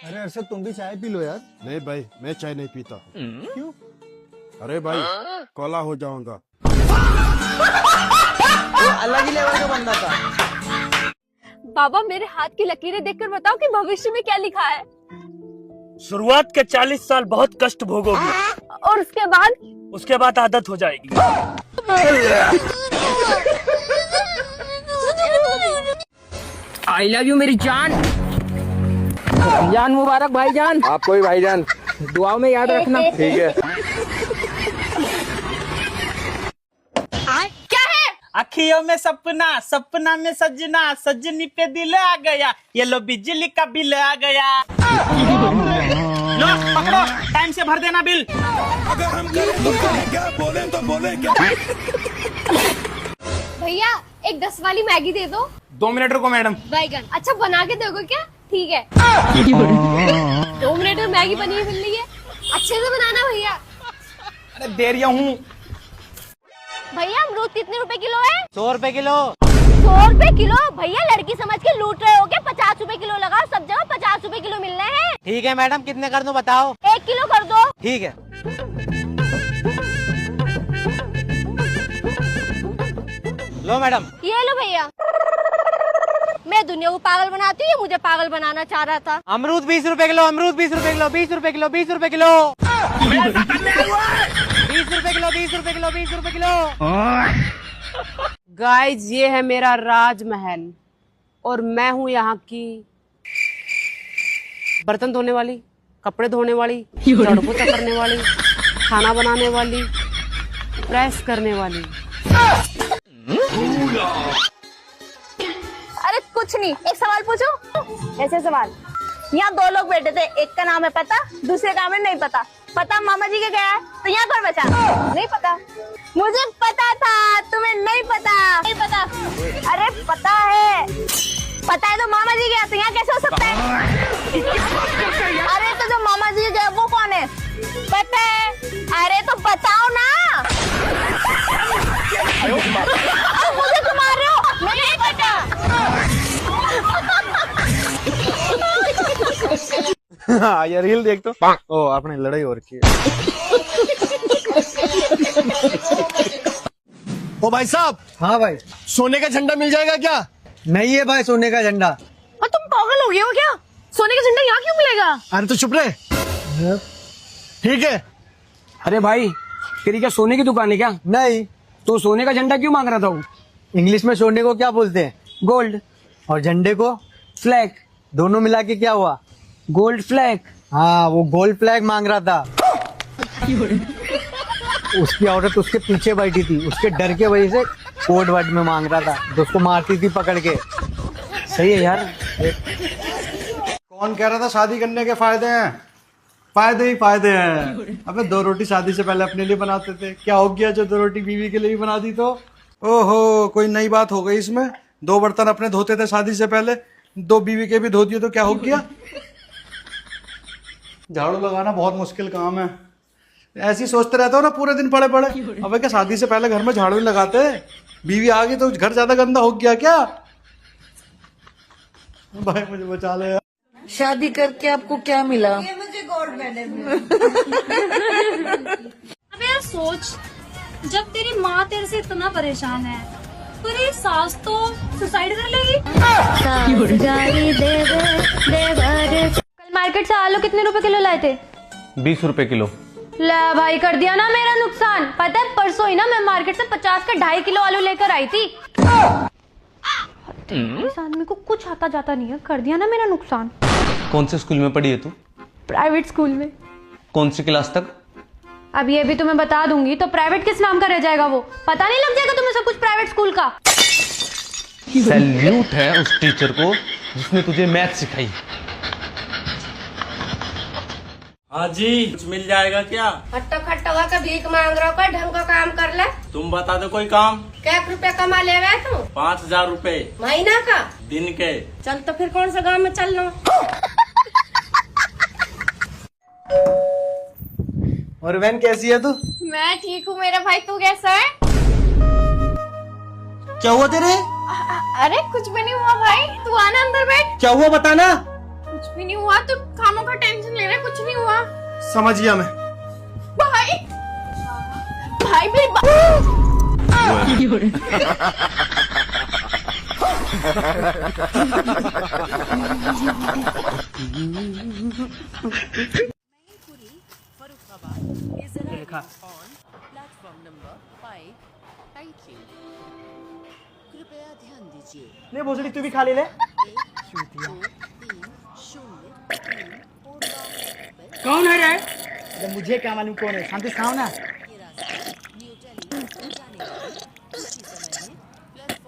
अरे अरशद तुम भी चाय पी लो यार। नहीं भाई, मैं चाय नहीं पीता। क्यों? अरे भाई, कोला हो जाऊंगा। वो अलग ही लेवल का बंदा था। बाबा मेरे हाथ की लकीरें देखकर बताओ कि भविष्य में क्या लिखा है। शुरुआत के 40 साल बहुत कष्ट भोगोगी, और उसके बाद आदत हो जाएगी। आई लव यू मेरी जान। रमजान मुबारक भाईजान। आपको भी भाईजान। दुआओं में याद रखना। ठीक है। क्या है? अखियों में सपना, सपना में सजना, सजनी पे दिल आ गया, ये लो बिजली का बिल आ गया। लो पकड़ो, टाइम से भर देना बिल। भैया एक 10 वाली मैगी दे दो। 2 मिनट रुको मैडम। बैगन अच्छा बना के दोगे क्या? ठीक है। 2 मिनट में मैगी बनी मिल रही है, अच्छे से बनाना भैया। अरे दे रही हूँ। भैया अमरूद कितने रुपए किलो है? 100 रुपए किलो। 100 रुपए किलो? भैया लड़की समझ के लूट रहे हो क्या? 50 रुपए किलो लगाओ, सब जगह 50 रुपए किलो मिल रहे हैं। ठीक है मैडम, कितने कर दूं बताओ? 1 किलो कर दो। ठीक है। लो मैडम। ये लो भैया। मैं दुनिया को पागल बनाती हूँ, मुझे पागल बनाना चाह रहा था। अमरूद 20 रुपए किलो, अमरूद 20 रुपए किलो, 20 रुपए किलो, 20 रुपए किलो। 20 रुपए किलो, 20 रुपए किलो, 20 रुपए किलो। गाइज ये है मेरा राजमहल और मैं हूँ यहाँ की बर्तन धोने वाली, कपड़े धोने वाली, झाड़ू पोछा करने वाली, खाना बनाने वाली, प्रेस करने वाली। अरे कुछ नहीं, एक सवाल पूछो। ऐसे सवाल। यहाँ 2 लोग बैठे थे, एक का नाम है पता, दूसरे का नाम है नहीं पता। पता मामा जी के गया है, तो यहाँ कौन बचा? नहीं पता। मुझे पता था, तुम्हें नहीं पता। नहीं पता। अरे पता है। पता है तो मामा जी गया, तो यहाँ कैसे हो सकता है? अरे तो जो मामा जी गया वो कौन है? पता है। अरे तो बताओ ना। अब मुझे तुम मार रहे हो? नहीं पता। हाँ ये रील देख तो। ओ आपने लड़ाई हो रखी है। ओ भाई साहब। हाँ भाई। सोने का झंडा मिल जाएगा क्या? नहीं है भाई सोने का झंडा। और तुम पागल हो गए हो क्या? सोने का झंडा यहाँ क्यों मिलेगा? अरे तो चुप रहे। ठीक है। अरे भाई तेरी क्या सोने की दुकान है क्या? नहीं। तो सोने का झंडा क्यों मांग रहा था वो? इंग्लिश में सोने को क्या बोलते हैं? गोल्ड। और झंडे को? फ्लैग। दोनों मिला के क्या हुआ? Gold flag. हाँ वो गोल्ड फ्लैग मांग रहा था। उसकी औरत उसके पीछे बैठी थी, उसके डर के वजह से कोड वर्ड में मांग रहा था, तो उसको मारती थी पकड़ के। सही है यार। कौन कह रहा था शादी करने के फायदे हैं? फायदे ही फायदे हैं। अबे 2 रोटी शादी से पहले अपने लिए बनाते थे, क्या हो गया जो 2 रोटी बीवी के लिए भी बना दी तो? ओहो कोई नई बात हो गई इसमें। 2 बर्तन अपने धोते थे शादी से पहले, 2 बीवी के भी धो दिए तो क्या हो गया? झाड़ू लगाना बहुत मुश्किल काम है। ऐसे ही सोचते रहते हो ना पूरे दिन पड़े पड़े। अबे क्या शादी से पहले घर में झाड़ू ही लगाते? बीवी आ गई तो घर ज्यादा गंदा हो गया क्या? भाई मुझे बचा ले। शादी करके आपको क्या मिला? अबे यार सोच, जब तेरी माँ तेरे से इतना परेशान है, तेरी सास तो सुसाइड कर लेगी। कल मार्केट से आलू कितने रुपए किलो लाए थे? 20 रुपए किलो। ला भाई कर दिया ना मेरा नुकसान। पता है परसों ही ना मैं मार्केट से 50 का 2.5 किलो आलू लेकर आई थी। इस आदमी को कुछ आता जाता नहीं है, कर दिया ना मेरा नुकसान। कौन से स्कूल में पढ़ी है तू? प्राइवेट स्कूल में। कौन सी क्लास तक? अब ये भी तुम्हें बता दूंगी तो प्राइवेट किस नाम का रह जाएगा? वो पता नहीं लग जाएगा तुम्हें सब कुछ प्राइवेट स्कूल का। सैल्यूट है उस टीचर को जिसने तुझे मैथ सिखाई। हाँ जी, कुछ मिल जाएगा क्या? हट्टा खट्टा का भीख मांग रहा हो, ढंग का काम कर ले। तुम बता दो कोई काम। क्या रुपया कमा ले रहा तू? 5000 रुपए महीना का? दिन के। चल तो फिर कौन सा गांव में चल रहा? और बहन कैसी है तू? मैं ठीक हूँ मेरा भाई, तू कैसा है? क्या हुआ तेरे? अरे कुछ भी नहीं हुआ भाई, तू आना अंदर बैठ। क्या हुआ बताना। कुछ भी नहीं हुआ, तू खानों का टेंशन ले रहा है, कुछ नहीं हुआ। समझ गया मैं। भाई भाई मेरी ले भोसड़ी, तू भी खा ले। कौन है रे? अरे मुझे क्या मालूम कौन है, शांति से खाओ ना।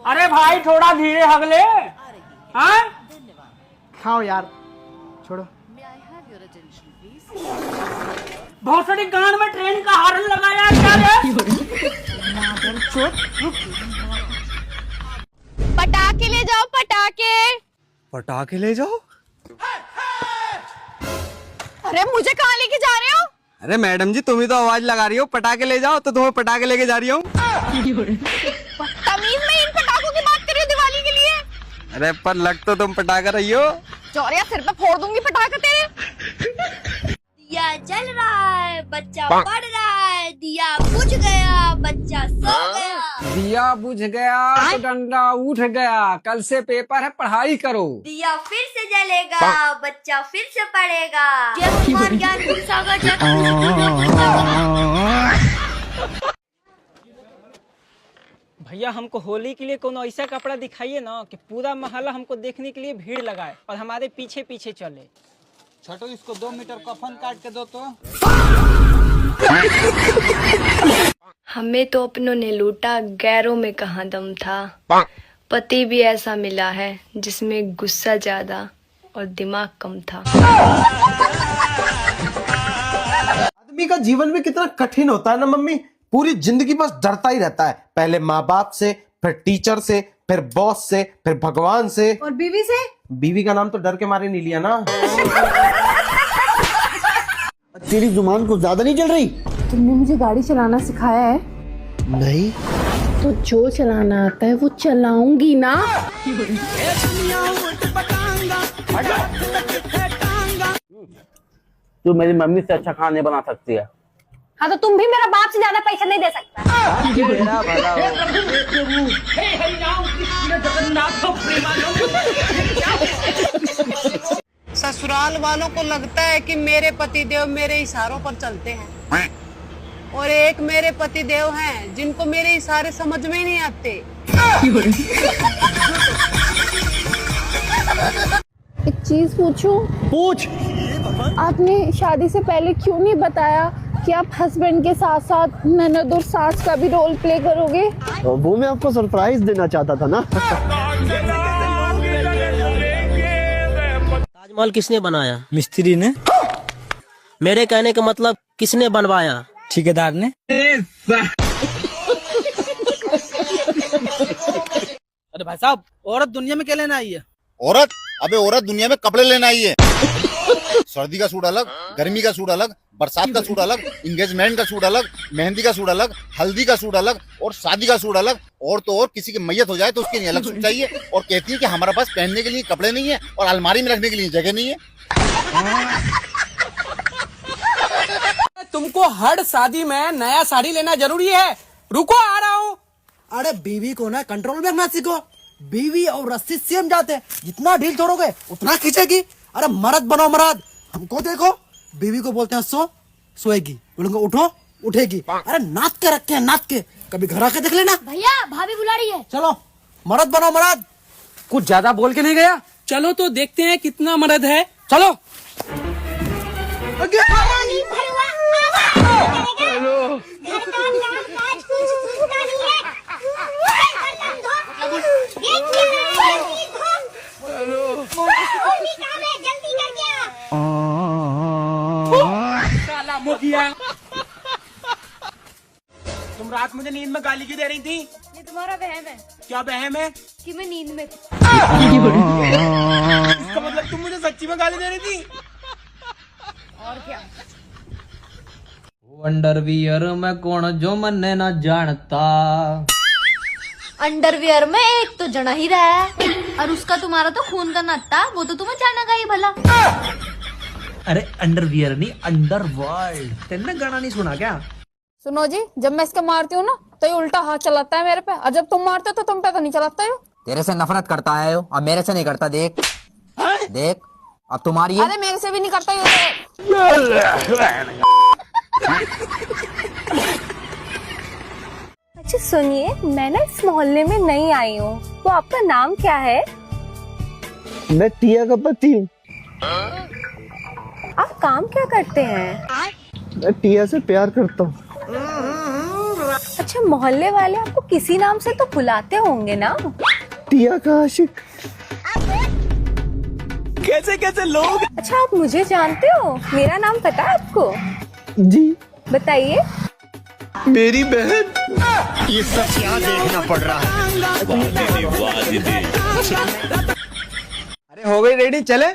अरे भाई थोड़ा धीरे हगले। हाँ खाओ यार, छोड़ो। भोसड़ी कान में ट्रेन का हॉर्न लगाया क्या रे? पटाखे ले जाओ, पटाखे। पटाखे ले जाओ? अरे मुझे कहाँ लेके जा रहे हो? अरे मैडम जी, तुम ही तो आवाज लगा रही हो पटाखे ले जाओ, तो तुम्हें पटाखे लेके जा रही हूँ। तमीज में इन पटाखों की बात कर रही हो दिवाली के लिए? अरे पर लग तो तुम पटाखा रही हो। चौरिया सिर पे फोड़ दूंगी पटाखा तेरे। दिया जल रहा है, बच्चा पढ़ रहा है, दिया बुझ गया, बच्चा सो गया। दिया बुझ गया तो डंडा उठ गया, कल से पेपर है, पढ़ाई करो। दिया फिर से जलेगा, बच्चा फिर से पढ़ेगा। जय हनुमान ज्ञान गुण सागर, जय भैया हमको होली के लिए कोनो ऐसा कपड़ा दिखाइए ना कि पूरा मोहल्ला हमको देखने के लिए भीड़ लगाए और हमारे पीछे पीछे चले। छोटो, इसको 2 मीटर कफन काट के दो तो। हमें तो अपनों ने लूटा, गैरों में कहाँ दम था। पति भी ऐसा मिला है जिसमें गुस्सा ज्यादा और दिमाग कम था। आदमी का जीवन भी कितना कठिन होता है ना मम्मी। पूरी जिंदगी बस डरता ही रहता है, पहले माँ बाप से, फिर टीचर से, फिर बॉस से, फिर भगवान से, और बीवी से। बीवी का नाम तो डर के मारे नहीं लिया ना। तेरी जुबान कुछ ज्यादा नहीं चल रही? तुमने मुझे गाड़ी चलाना सिखाया है? नहीं। तो जो चलाना आता है वो चलाऊंगी ना। तू मेरी मम्मी से अच्छा खाना नहीं बना सकती है। हाँ तो तुम भी मेरा बाप से ज्यादा पैसा नहीं दे सकता। मेरा भला हो। ससुराल वालों को लगता है कि मेरे पतिदेव मेरे इशारों पर चलते हैं, और एक मेरे पतिदेव हैं जिनको मेरे इशारे समझ में ही नहीं आते। एक चीज पूछूं? पूछ। आपने शादी से पहले क्यों नहीं बताया कि आप हस्बैंड के साथ साथ ननद और सास का भी रोल प्ले करोगे? वो मैं आपको सरप्राइज देना चाहता था ना। ताजमहल किसने बनाया? मिस्त्री ने। मेरे कहने का मतलब किसने बनवाया? ठेकेदार ने। अरे भाई साहब, औरत दुनिया में क्या लेना आई है? औरत? अबे औरत दुनिया में कपड़े लेना आई है। सर्दी का सूट अलग, गर्मी का सूट अलग, बरसात का सूट अलग, इंगेजमेंट का सूट अलग, मेहंदी का सूट अलग, हल्दी का सूट अलग और शादी का सूट अलग। और तो और किसी की मैयत हो जाए तो उसके लिए अलग सूट चाहिए। और कहती है कि हमारे पास पहनने के लिए कपड़े नहीं है और अलमारी में रखने के लिए जगह नहीं है। तुमको हर शादी में नया साड़ी लेना जरूरी है। रुको, आ रहा हूँ। अरे बीवी को ना कंट्रोल में रखना सीखो। बीवी और रस्सी सेम जाते हैं, जितना ढील छोड़ोगे उतना खींचेगी। अरे मर्द बनो मर्द। हमको देखो, बीवी को बोलते हैं सो, सोएगी, बोलेंगे उठो, उठेगी। अरे नाच के रखे हैं, नाच के। कभी घर आके देख लेना। भैया भाभी बुला रही है। चलो मर्द बनो मर्द। कुछ ज्यादा बोल के नहीं गया? चलो तो देखते हैं कितना मर्द है। चलो। तुम रात मुझे नींद में गाली क्यों दे रही थी? ये तुम्हारा वहम है। क्या वहम है? कि मैं नींद में थी। इसका मतलब तुम मुझे सच्ची में गाली दे रही थी? और क्या? अंडरवियर में कौन जो मन्ने ना जानता। अंडरवियर में एक तो जना ही रहा है। और उसका तुम्हारा तो खून का नाता, वो तो तुम्हें जानेगा ही भला। अरे अंडरवियर नहीं, अंडरवर्ल्ड। तेने गाना नहीं सुना क्या? सुनो जी, जब मैं इसका मारती हूँ ना तो ये उल्टा हाथ चलाता है मेरे पे, और जब तुम मारते हो तो तुम पे तो नहीं चलाता है। तेरे से नफरत करता है वो, अब मेरे से नहीं करता। देख देख अब तुम्हारी अरे मेरे से भी नहीं करता ये। अच्छा सुनिए, मैं ना इस मोहल्ले में नई आई हूँ, तो आपका नाम क्या है? मैं टिया का पति हूँ। आप काम क्या करते हैं? मैं टिया से प्यार करता हूँ। अच्छा, मोहल्ले वाले आपको किसी नाम से तो बुलाते होंगे ना? टिया का आशिक। कैसे कैसे लोग। अच्छा, आप मुझे जानते हो? मेरा नाम पता है आपको? जी बताइए। मेरी बहन। ये सब क्या देखना पड़ रहा है। अरे हो गई रेडी, चले?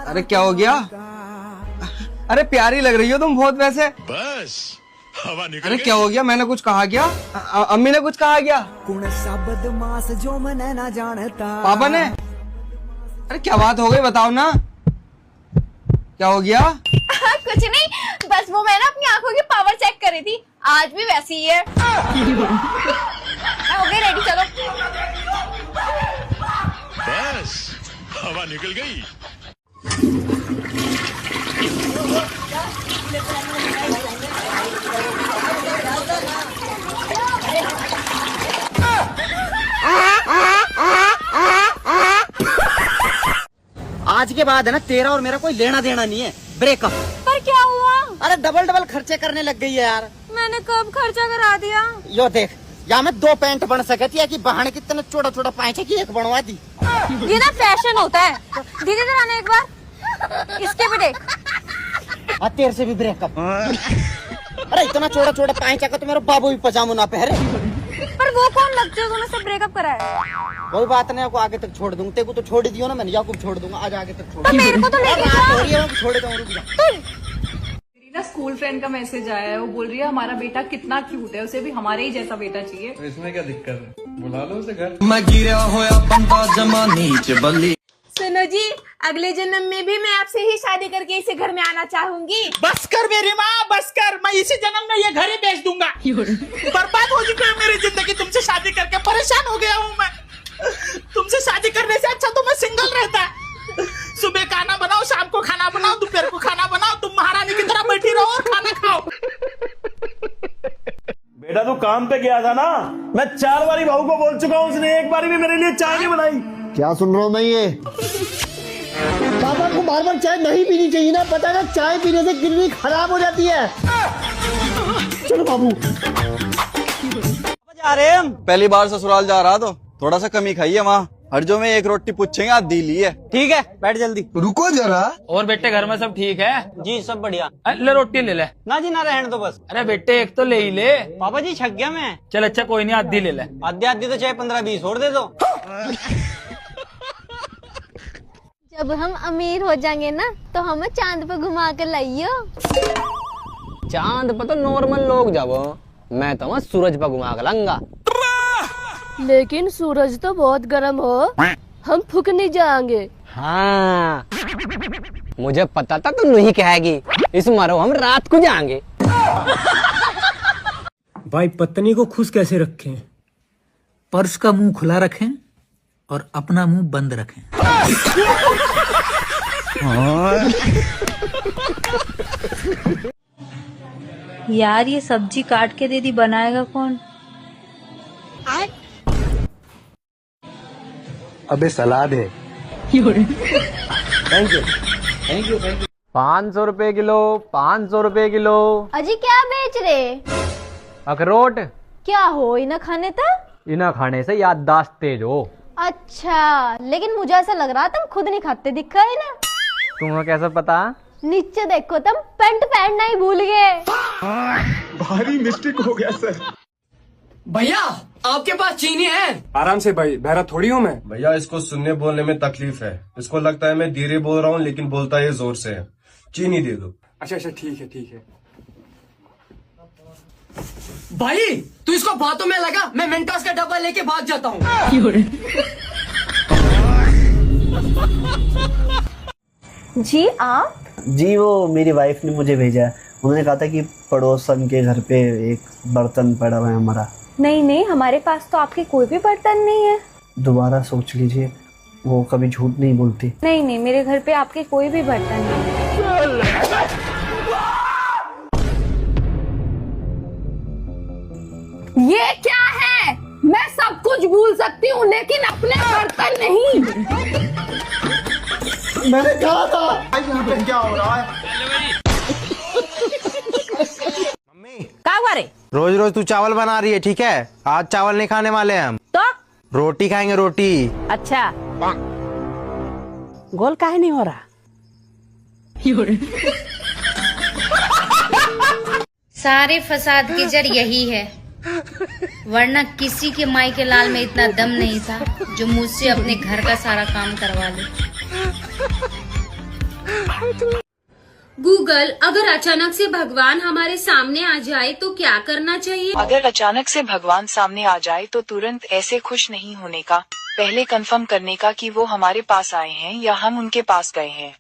अरे क्या हो गया? अरे प्यारी लग रही हो तुम बहुत वैसे। बस हवा निकल। अरे क्या हो गया? मैंने कुछ कहा क्या? अम्मी ने कुछ कहा क्या? जो मैंने ना जानता। पापा ने? अरे क्या बात हो गई, बताओ ना, क्या हो गया? कुछ नहीं, बस वो मैं ना अपनी आंखों की पावर चेक कर रही थी, आज भी वैसी ही है। हो गई रेडी, चलो। बस हवा निकल गई। आज के बाद है ना, तेरा और मेरा कोई लेना देना नहीं है, ब्रेकअप। पर क्या हुआ? अरे डबल डबल खर्चे करने लग गई है यार। मैंने कब खर्चा करा दिया? यो देख, या मैं 2 पैंट बन सकती है कि बहाने कितने छोटा छोटा पैंट है कि एक बनवा दी। ये ना फैशन होता है। दीदी इधर आना एक बार, इसके भी देख। हाँ, तेरे से भी ब्रेकअप। अरे इतना छोटा छोटा पैंट है तो मेरा बाबू भी पजामो ना पहरे। पर वो कौन लगते हो, तूने सब ब्रेकअप करा है? कोई बात नहीं, आपको आगे तक छोड़ दूंगा। तेरे को तो छोड़ दियो ना मैंने, या कुछ छोड़ दूंगा। आज आगे तक छोड़। तो मेरे को तो लेके जाओ। छोड़ दूंगा, रुक जा। मेरी ना स्कूल फ्रेंड का मैसेज आया है, वो बोल रही है हमारा बेटा कितना क्यूट है, उसे भी हमारे ही जैसा बेटा चाहिए। तो इसमें क्या दिक्कत है, बुला लो उसे घर। मैं गिरा होया बंदा जमा नीचे बल्ली। सुनो जी, अगले जन्म में भी मैं आपसे ही शादी करके इसे घर में आना चाहूंगी। बस कर मेरी माँ, बस कर। मैं इसी जन्म में ये घर ही बेच दूंगा। बर्बाद हो चुकी है मेरी जिंदगी, तुमसे शादी करके परेशान हो गया हूँ मैं। तुमसे शादी करने से अच्छा तो मैं सिंगल रहता। सुबह खाना बनाओ, शाम को खाना बनाओ, दोपहर को खाना बनाओ, तुम महारानी की तरह बैठी रहो और खाना खाओ। बेटा तू काम पे गया था ना, मैं 4 बारी बहू को बोल चुका हूँ, उसने एक बारी भी मेरे लिए चाय नहीं बनाई। क्या सुन रहा हूँ मैं ये? पापा को बार बार चाय नहीं पीनी चाहिए ना, पता है ना, चाय पीने से किडनी खराब हो जाती है। चलो बाबू। जा रहे हम। पहली बार ससुराल जा रहा तो थोड़ा सा कमी खाइए, वहाँ हर जो में 1 रोटी पूछेंगे, आधी ली है। ठीक है, बैठ जल्दी। रुको जरा। और बेटे घर में सब ठीक है? जी सब बढ़िया। ले रोटी ले ले। ना जी ना, रहने दो बस। अरे बेटे एक तो ले ही ले। पापा जी छक गया मैं। चल अच्छा कोई नहीं, आधी ले ले। आधी आधी तो चाहे 15-20 और दे दो। जब हम अमीर हो जाएंगे ना तो हमें चांद पे घुमा कर लाइयो। चांद पर तो नॉर्मल लोग जाओ, मैं तो सूरज पर घुमा कर लाऊंगा। लेकिन सूरज तो बहुत गर्म हो, हम फूक नहीं जाएंगे। हाँ मुझे पता था तू नहीं कहेगी, इस मारो हम रात को जाएंगे। भाई पत्नी को खुश कैसे रखें? पर्स का मुंह खुला रखें और अपना मुंह बंद रखें। यार ये सब्जी काट के दे दी, बनाएगा कौन? अबे सलाद है। थैंक यू 500 रुपए किलो, 500 रुपए किलो। अजी क्या बेच रहे? अखरोट। क्या हो इन्हें खाने था? इन्हें खाने से याददाश्त तेज हो। अच्छा, लेकिन मुझे ऐसा लग रहा तुम खुद नहीं खाते दिख रहा है ना। तुम्हें कैसे पता? नीचे देखो, तुम पैंट पहनना ही भूल गए। भारी मिस्टेक हो गया सर। भैया आपके पास चीनी है? आराम से भाई, बहरा थोड़ी हूँ मैं। भैया इसको सुनने बोलने में तकलीफ है, इसको लगता है मैं धीरे बोल रहा हूँ लेकिन बोलता है जोर से है। चीनी दे दो। अच्छा अच्छा ठीक है ठीक है। भाई तू इसको बातों में लगा, मैं मेंटोस का डब्बा लेके भाग जाता हूँ। जी आप? जी वो मेरी वाइफ ने मुझे भेजा है, उन्होंने कहा था कि पड़ोसन के घर पे एक बर्तन पड़ा हुआ है हमारा। नहीं नहीं, हमारे पास तो आपके कोई भी बर्तन नहीं है। दोबारा सोच लीजिए, वो कभी झूठ नहीं बोलती। नहीं नहीं, मेरे घर पे आपके कोई भी बर्तन नहीं है। ये क्या है? मैं सब कुछ भूल सकती हूँ लेकिन अपने बर्तन नहीं। मैंने कहा था। यहाँ पे क्या हो रहा है? क्या हुआ रे? रोज रोज तू चावल बना रही है, ठीक है? आज चावल नहीं खाने वाले हैं हम, तो रोटी खाएंगे, रोटी। अच्छा, गोल काहे नहीं हो रहा? सारे फसाद की जड़ यही है, वरना किसी के माई के लाल में इतना दम नहीं था जो मुझसे अपने घर का सारा काम करवा ले। गूगल, अगर अचानक से भगवान हमारे सामने आ जाए तो क्या करना चाहिए? अगर अचानक से भगवान सामने आ जाए तो तुरंत ऐसे खुश नहीं होने का, पहले कंफर्म करने का कि वो हमारे पास आए हैं या हम उनके पास गए हैं।